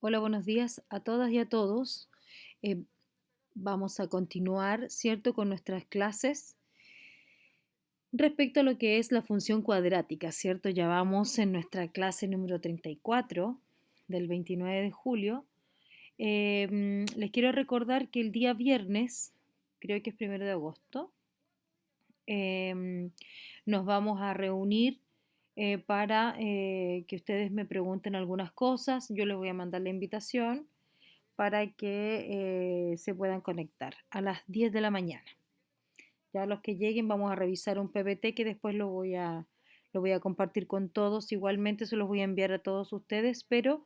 Hola, buenos días a todas y a todos. Eh, Vamos a continuar, ¿cierto?, con nuestras clases respecto a lo que es la función cuadrática, ¿cierto? Ya vamos en nuestra clase número 34 del 29 de julio. Les quiero recordar que el día viernes, creo que es 1 de agosto, em, nos vamos a reunir para que ustedes me pregunten algunas cosas. Yo les voy a mandar la invitación para que se puedan conectar a las 10 de la mañana. Ya los que lleguen vamos a revisar un PPT que después lo voy a compartir con todos. Igualmente se los voy a enviar a todos ustedes, pero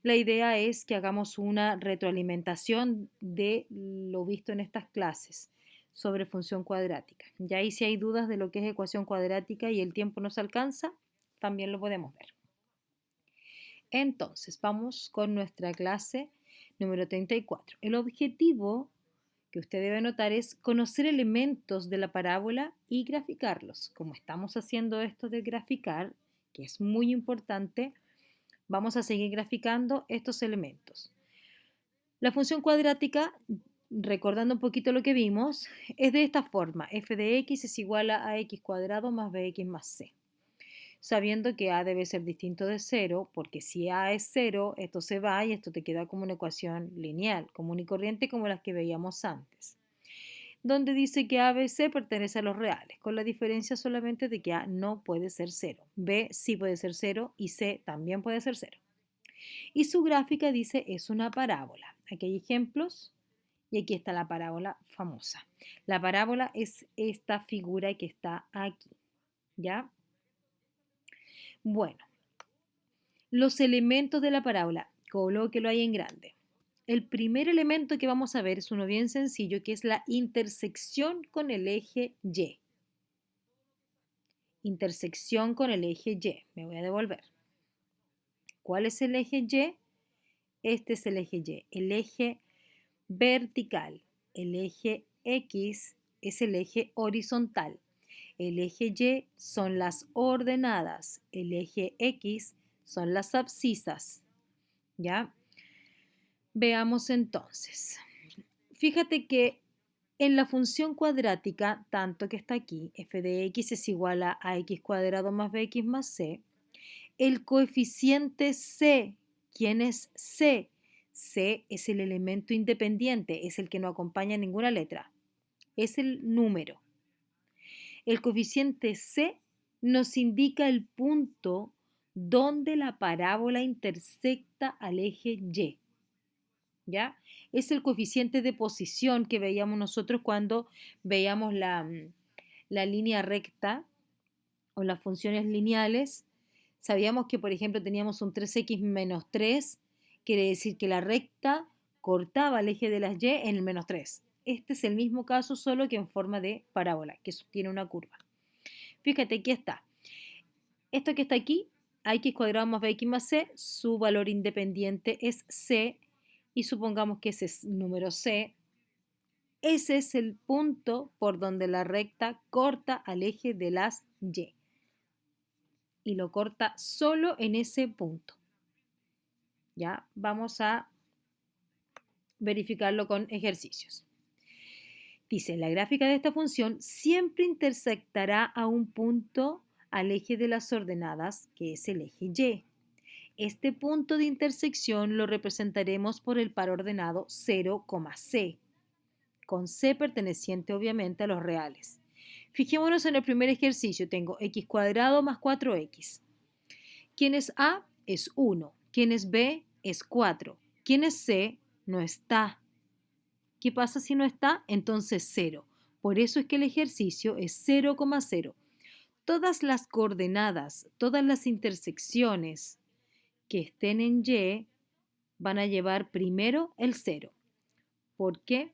la idea es que hagamos una retroalimentación de lo visto en estas clases sobre función cuadrática. Ya ahí si hay dudas de lo que es ecuación cuadrática y el tiempo nos alcanza, también lo podemos ver. Entonces, vamos con nuestra clase número 34. El objetivo que usted debe notar es conocer elementos de la parábola y graficarlos. Como estamos haciendo esto de graficar, que es muy importante, vamos a seguir graficando estos elementos. La función cuadrática, recordando un poquito lo que vimos, es de esta forma. F de x es igual a x cuadrado más bx más c, sabiendo que a debe ser distinto de 0, porque si a es 0, esto se va y esto te queda como una ecuación lineal, común y corriente como las que veíamos antes, donde dice que a, b, c pertenece a los reales, con la diferencia solamente de que a no puede ser 0, b sí puede ser 0 y c también puede ser 0. Y su gráfica dice es una parábola. Aquí hay ejemplos y aquí está la parábola famosa. La parábola es esta figura que está aquí, ¿ya? Bueno, los elementos de la parábola, colóquelo ahí en grande. El primer elemento que vamos a ver es uno bien sencillo, que es la intersección con el eje Y. Intersección con el eje Y. Me voy a devolver. ¿Cuál es el eje Y? Este es el eje Y, el eje vertical. El eje X es el eje horizontal. El eje Y son las ordenadas. El eje X son las abscisas. ¿Ya? Veamos entonces. Fíjate que en la función cuadrática, tanto que está aquí, f de x es igual a x cuadrado más bx más c, el coeficiente c, ¿quién es c? C es el elemento independiente, es el que no acompaña ninguna letra, es el número. El coeficiente c nos indica el punto donde la parábola intersecta al eje y. ¿Ya? Es el coeficiente de posición que veíamos nosotros cuando veíamos la línea recta o las funciones lineales. Sabíamos que, por ejemplo, teníamos un 3x menos 3, quiere decir que la recta cortaba el eje de las y en el menos 3. Este es el mismo caso, solo que en forma de parábola, que tiene una curva. Fíjate, aquí está. Esto que está aquí, x cuadrado más bx más c, su valor independiente es c, y supongamos que ese es número c. Ese es el punto por donde la recta corta al eje de las y. Y lo corta solo en ese punto. Ya, vamos a verificarlo con ejercicios. Dice, la gráfica de esta función siempre intersectará a un punto al eje de las ordenadas, que es el eje y. Este punto de intersección lo representaremos por el par ordenado 0, c, con c perteneciente obviamente a los reales. Fijémonos en el primer ejercicio, tengo x cuadrado más 4x. ¿Quién es a? Es 1. ¿Quién es b? Es 4. ¿Quién es c? No está. ¿Qué pasa si no está? Entonces 0. Por eso es que el ejercicio es 0, 0. Todas las coordenadas, todas las intersecciones que estén en y van a llevar primero el 0. ¿Por qué?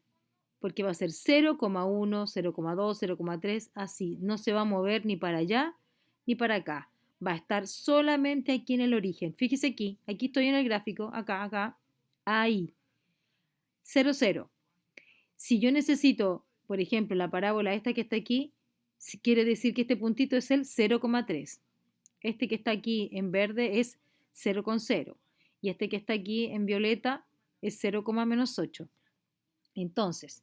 Porque va a ser 0,1, 0,2, 0,3, así. No se va a mover ni para allá ni para acá. Va a estar solamente aquí en el origen. Fíjese aquí, aquí estoy en el gráfico, acá, ahí. 0, 0. Si yo necesito, por ejemplo, la parábola esta que está aquí, quiere decir que este puntito es el 0,3. Este que está aquí en verde es 0,0. y este que está aquí en violeta es 0, menos 8. Entonces,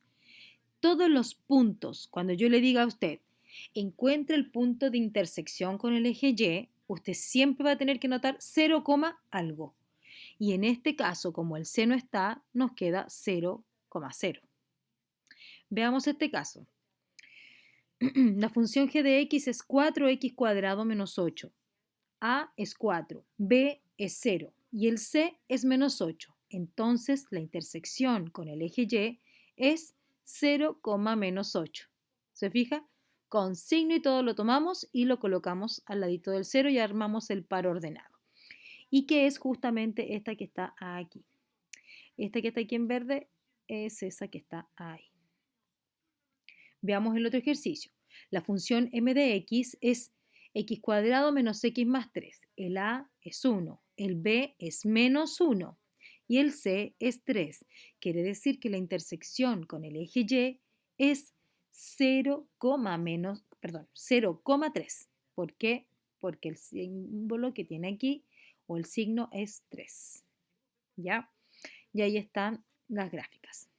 todos los puntos, cuando yo le diga a usted, encuentre el punto de intersección con el eje Y, usted siempre va a tener que notar 0, algo. Y en este caso, como el C no está, nos queda 0,0. Veamos este caso. La función g de x es 4x cuadrado menos 8. A es 4, B es 0 y el C es menos 8. Entonces, la intersección con el eje Y es 0, menos 8. ¿Se fija? Con signo y todo lo tomamos y lo colocamos al ladito del 0 y armamos el par ordenado. Y que es justamente esta que está aquí. Esta que está aquí en verde es esa que está ahí. Veamos el otro ejercicio. La función m de x es x cuadrado menos x más 3. El a es 1, el b es menos 1 y el c es 3. Quiere decir que la intersección con el eje y es 0,3. ¿Por qué? Porque el símbolo que tiene aquí o el signo es 3. ¿Ya? Y ahí están las gráficas.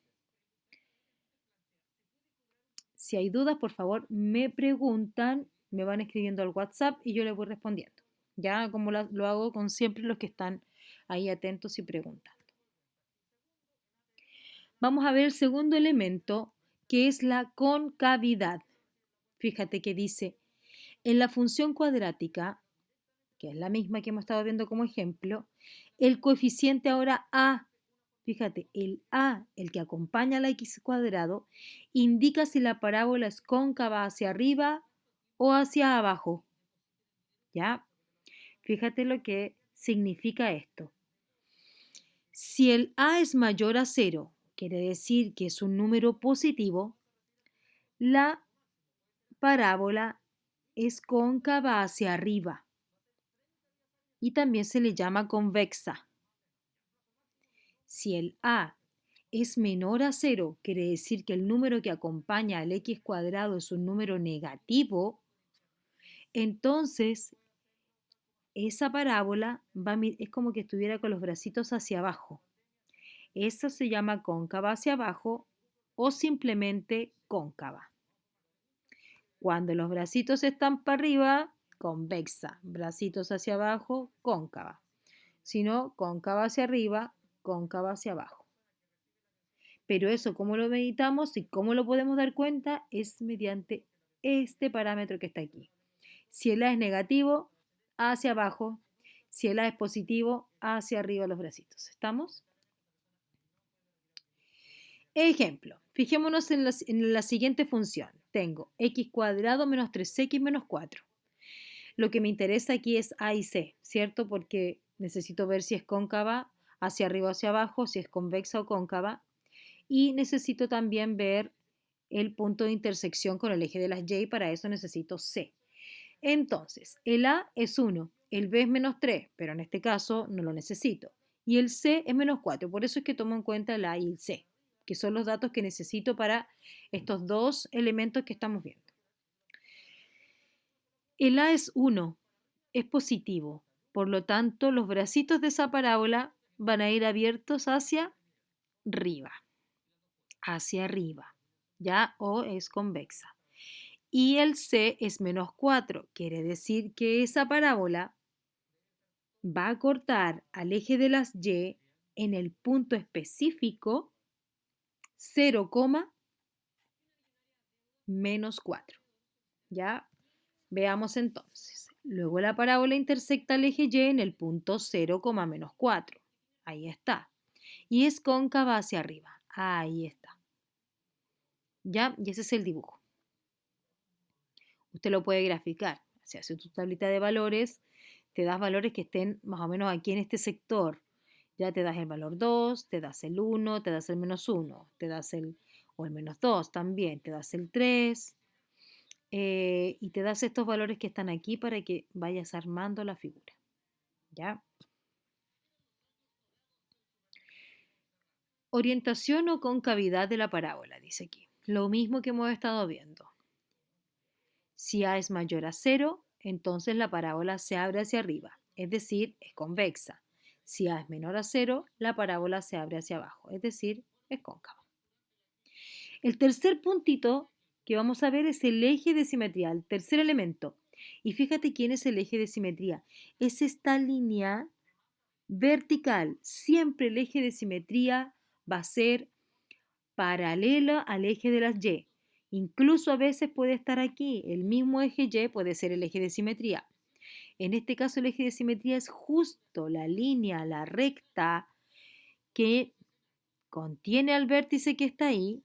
Si hay dudas, por favor, me preguntan, me van escribiendo al WhatsApp y yo les voy respondiendo. Ya como lo hago con siempre los que están ahí atentos y preguntando. Vamos a ver el segundo elemento, que es la concavidad. Fíjate que dice, en la función cuadrática, que es la misma que hemos estado viendo como ejemplo, el coeficiente ahora a, fíjate, el a, el que acompaña a la x cuadrado, indica si la parábola es cóncava hacia arriba o hacia abajo. ¿Ya? Fíjate lo que significa esto. Si el a es mayor a 0, quiere decir que es un número positivo, la parábola es cóncava hacia arriba y también se le llama convexa. Si el a es menor a 0, quiere decir que el número que acompaña al x cuadrado es un número negativo, entonces esa parábola es como que estuviera con los bracitos hacia abajo. Eso se llama cóncava hacia abajo o simplemente cóncava. Cuando los bracitos están para arriba, convexa. Bracitos hacia abajo, cóncava. Si no, cóncava hacia arriba, cóncava hacia abajo. Pero eso, ¿cómo lo meditamos y cómo lo podemos dar cuenta? Es mediante este parámetro que está aquí. Si el A es negativo, hacia abajo. Si el A es positivo, hacia arriba los bracitos. ¿Estamos? Ejemplo, fijémonos en la siguiente función. Tengo x cuadrado menos 3x menos 4. Lo que me interesa aquí es A y C, ¿cierto? Porque necesito ver si es cóncava hacia arriba o hacia abajo, si es convexa o cóncava. Y necesito también ver el punto de intersección con el eje de las Y, para eso necesito C. Entonces, el A es 1, el B es menos 3, pero en este caso no lo necesito. Y el C es menos 4, por eso es que tomo en cuenta el A y el C, que son los datos que necesito para estos dos elementos que estamos viendo. El A es 1, es positivo, por lo tanto los bracitos de esa parábola van a ir abiertos hacia arriba, ¿ya? O es convexa. Y el C es menos 4, quiere decir que esa parábola va a cortar al eje de las Y en el punto específico 0, menos 4. ¿Ya? Veamos entonces. Luego la parábola intersecta el eje Y en el punto 0, menos 4. Ahí está. Y es cóncava hacia arriba. Ahí está. ¿Ya? Y ese es el dibujo. Usted lo puede graficar. Se hace tu tablita de valores, te das valores que estén más o menos aquí en este sector. Ya te das el valor 2, te das el 1, te das el menos 1, te das el menos 2 también, te das el 3 y te das estos valores que están aquí para que vayas armando la figura. ¿Ya? Orientación o concavidad de la parábola, dice aquí. Lo mismo que hemos estado viendo. Si A es mayor a 0, entonces la parábola se abre hacia arriba, es decir, es convexa. Si A es menor a 0, la parábola se abre hacia abajo, es decir, es cóncava. El tercer puntito que vamos a ver es el eje de simetría, el tercer elemento. Y fíjate quién es el eje de simetría. Es esta línea vertical. Siempre el eje de simetría va a ser paralela al eje de las Y. Incluso a veces puede estar aquí. El mismo eje Y puede ser el eje de simetría. En este caso el eje de simetría es justo la línea, la recta que contiene al vértice que está ahí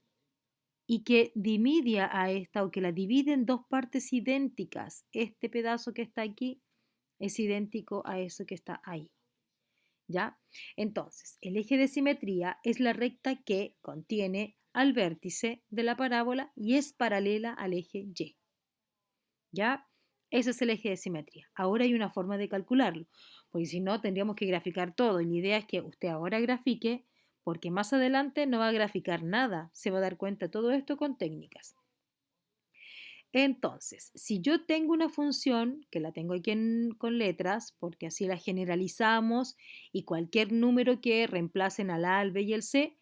y que divide a esta o que la divide en dos partes idénticas. Este pedazo que está aquí es idéntico a eso que está ahí. ¿Ya? Entonces, el eje de simetría es la recta que contiene al vértice de la parábola y es paralela al eje Y. ¿Ya? Ese es el eje de simetría. Ahora hay una forma de calcularlo, porque si no tendríamos que graficar todo y la idea es que usted ahora grafique porque más adelante no va a graficar nada, se va a dar cuenta de todo esto con técnicas. Entonces, si yo tengo una función, que la tengo aquí con letras, porque así la generalizamos y cualquier número que reemplacen al A, al B y el C,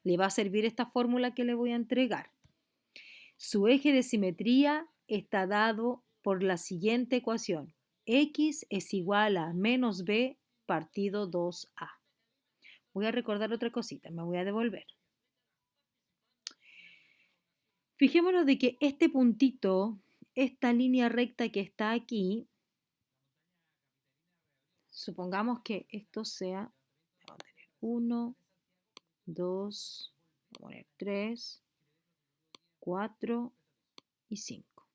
le va a servir esta fórmula que le voy a entregar. Su eje de simetría está dado por la siguiente ecuación. X es igual a menos B partido 2A. Voy a recordar otra cosita, me voy a devolver. Fijémonos de que este puntito, esta línea recta que está aquí, supongamos que esto sea, vamos a tener 1, 2, vamos a poner 3, 4 y 5.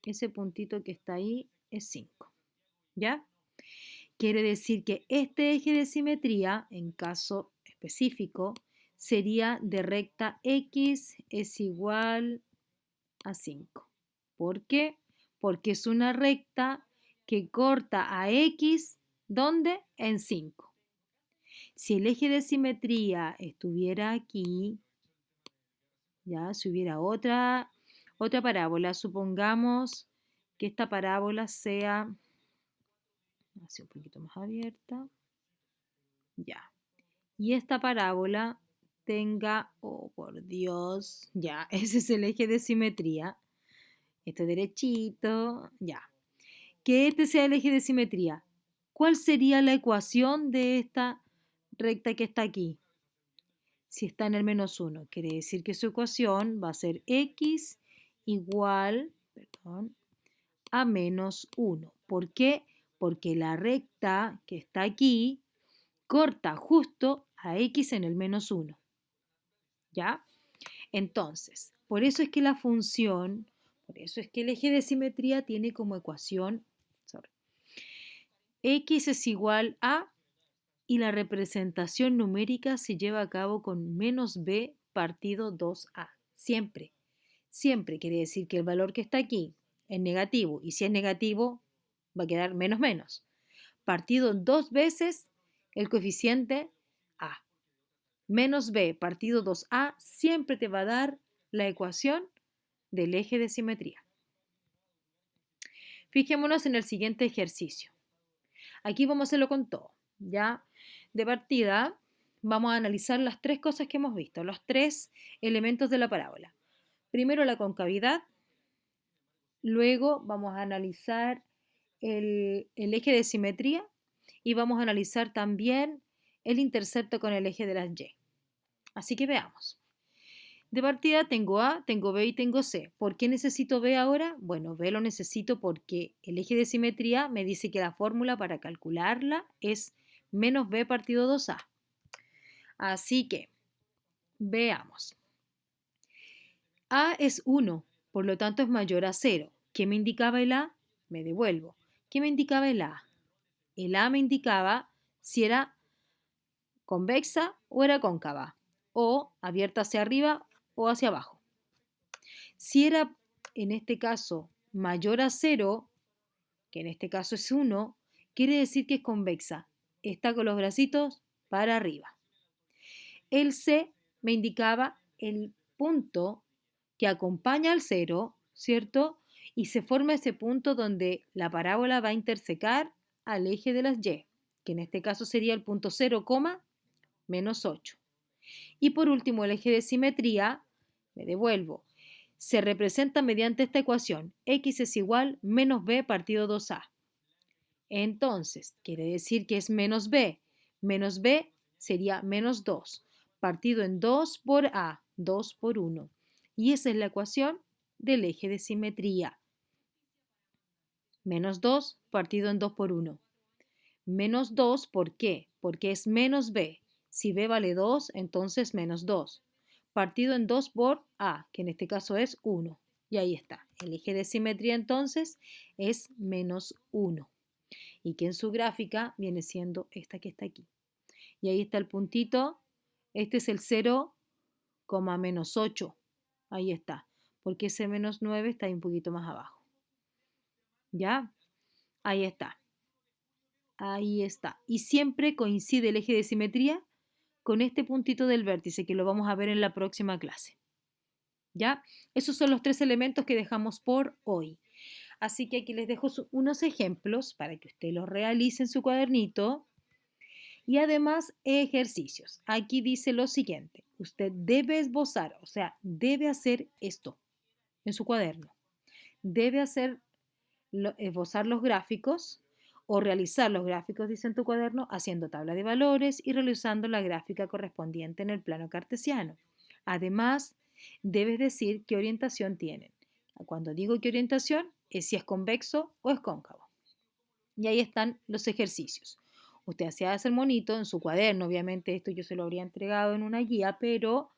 Ese puntito que está ahí es 5. ¿Ya? Quiere decir que este eje de simetría, en caso específico, sería de recta X es igual a 5. ¿Por qué? Porque es una recta que corta a X, ¿dónde? En 5. Si el eje de simetría estuviera aquí, ya, si hubiera otra parábola, supongamos que esta parábola sea así un poquito más abierta, ya, y esta parábola tenga, oh por Dios, ya, ese es el eje de simetría, este derechito, ya, que este sea el eje de simetría. ¿Cuál sería la ecuación de esta recta que está aquí? Si está en el menos 1, quiere decir que su ecuación va a ser x igual, a menos 1. ¿Por qué? Porque la recta que está aquí corta justo a x en el menos 1. ¿Ya? Entonces, por eso es que la función, por eso es que el eje de simetría tiene como ecuación, x es igual a, y la representación numérica se lleva a cabo con menos b partido 2a. Siempre, siempre quiere decir que el valor que está aquí es negativo, y si es negativo va a quedar menos menos. Partido dos veces el coeficiente a. Menos b partido 2a siempre te va a dar la ecuación del eje de simetría. Fijémonos en el siguiente ejercicio. Aquí vamos a hacerlo con todo, ¿ya? De partida, vamos a analizar las tres cosas que hemos visto, los tres elementos de la parábola. Primero la concavidad, luego vamos a analizar el eje de simetría y vamos a analizar también el intercepto con el eje de las Y. Así que veamos. De partida tengo A, tengo B y tengo C. ¿Por qué necesito B ahora? Bueno, B lo necesito porque el eje de simetría me dice que la fórmula para calcularla es menos B partido 2A. Así que, veamos. A es 1, por lo tanto es mayor a 0. ¿Qué me indicaba el A? Me devuelvo. ¿Qué me indicaba el A? El A me indicaba si era convexa o era cóncava, o abierta hacia arriba o hacia abajo. Si era, en este caso, mayor a 0, que en este caso es 1, quiere decir que es convexa. Está con los bracitos para arriba. El C me indicaba el punto que acompaña al 0, ¿cierto? Y se forma ese punto donde la parábola va a intersecar al eje de las Y. que en este caso sería el punto 0, menos 8. Y por último, el eje de simetría, me devuelvo, se representa mediante esta ecuación, x es igual menos b partido 2a. Entonces, quiere decir que es menos b. Menos b sería menos 2, partido en 2 por a, 2 por 1. Y esa es la ecuación del eje de simetría. Menos 2 partido en 2 por 1. Menos 2, ¿por qué? Porque es menos b. Si b vale 2, entonces menos 2. Partido en 2 por a, que en este caso es 1. Y ahí está. El eje de simetría entonces es menos 1. Y que en su gráfica viene siendo esta que está aquí. Y ahí está el puntito. Este es el 0, menos 8. Ahí está. Porque ese menos 9 está ahí un poquito más abajo. ¿Ya? Ahí está. Ahí está. Y siempre coincide el eje de simetría con este puntito del vértice que lo vamos a ver en la próxima clase. ¿Ya? Esos son los 3 elementos que dejamos por hoy. Así que aquí les dejo unos ejemplos para que usted los realice en su cuadernito. Y además ejercicios. Aquí dice lo siguiente. Usted debe esbozar, o sea, debe hacer esto en su cuaderno. Debe esbozar los gráficos o realizar los gráficos, dice en tu cuaderno, haciendo tabla de valores y realizando la gráfica correspondiente en el plano cartesiano. Además, debes decir qué orientación tienen. Cuando digo qué orientación, es si es convexo o es cóncavo. Y ahí están los ejercicios. Usted hacía el monito en su cuaderno, obviamente esto yo se lo habría entregado en una guía, pero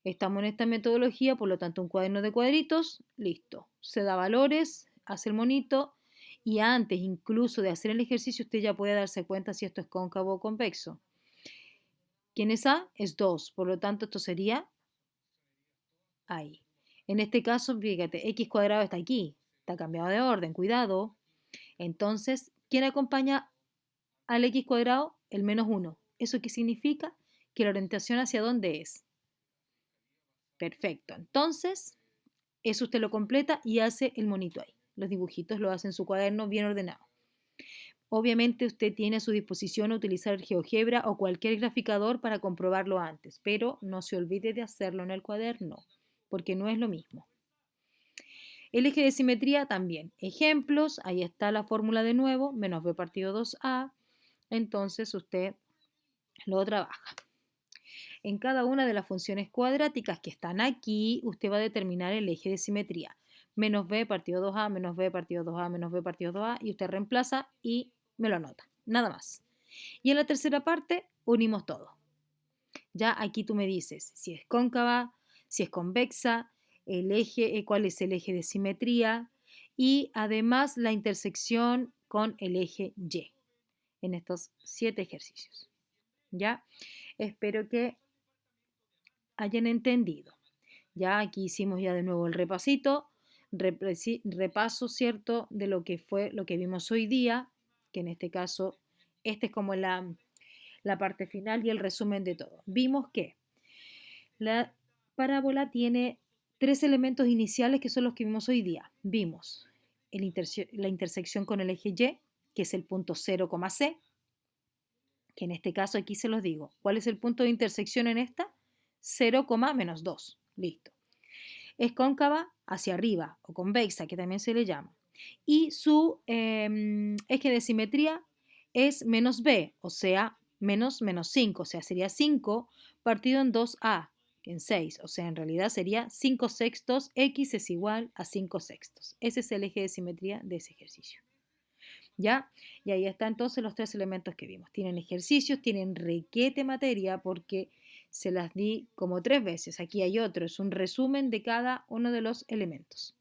estamos en esta metodología, por lo tanto un cuaderno de cuadritos, listo. Se da valores, hace el monito y antes incluso de hacer el ejercicio usted ya puede darse cuenta si esto es cóncavo o convexo. ¿Quién es A? Es 2, por lo tanto esto sería ahí. En este caso, fíjate, x cuadrado está aquí, está cambiado de orden, cuidado. Entonces, ¿quién acompaña al x cuadrado? El menos 1. ¿Eso qué significa? Que la orientación hacia dónde es. Perfecto. Entonces, eso usted lo completa y hace el monito ahí. Los dibujitos lo hace en su cuaderno bien ordenado. Obviamente usted tiene a su disposición utilizar el GeoGebra o cualquier graficador para comprobarlo antes, pero no se olvide de hacerlo en el cuaderno, porque no es lo mismo. El eje de simetría también. Ejemplos, ahí está la fórmula de nuevo, menos b partido 2a. Entonces usted lo trabaja. En cada una de las funciones cuadráticas que están aquí, usted va a determinar el eje de simetría. Menos b partido 2a, menos b partido 2a, menos b partido 2a, y usted reemplaza y me lo anota. Nada más. Y en la tercera parte unimos todo. Ya aquí tú me dices si es cóncava, si es convexa, el eje, cuál es el eje de simetría y además la intersección con el eje Y en estos 7 ejercicios. ¿Ya? Espero que hayan entendido. Ya aquí hicimos ya de nuevo el repasito, repaso, ¿cierto?, de lo que fue, lo que vimos hoy día, que en este caso, este es como la parte final y el resumen de todo. Vimos que la parábola tiene 3 elementos iniciales que son los que vimos hoy día. Vimos la intersección con el eje Y, que es el punto 0, C, que en este caso aquí se los digo. ¿Cuál es el punto de intersección en esta? 0, menos 2. Listo. Es cóncava hacia arriba o convexa, que también se le llama. Y su eje de simetría es menos b, o sea, menos 5, o sea, sería 5 partido en 2a, que en 6, o sea, en realidad sería 5 sextos, x es igual a 5 sextos. Ese es el eje de simetría de ese ejercicio. ¿Ya? Y ahí están entonces los 3 elementos que vimos. Tienen ejercicios, tienen requete materia porque se las di como 3 veces. Aquí hay otro, es un resumen de cada uno de los elementos.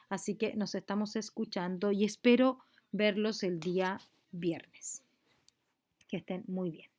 Así que nos estamos escuchando y espero verlos el día viernes. Que estén muy bien.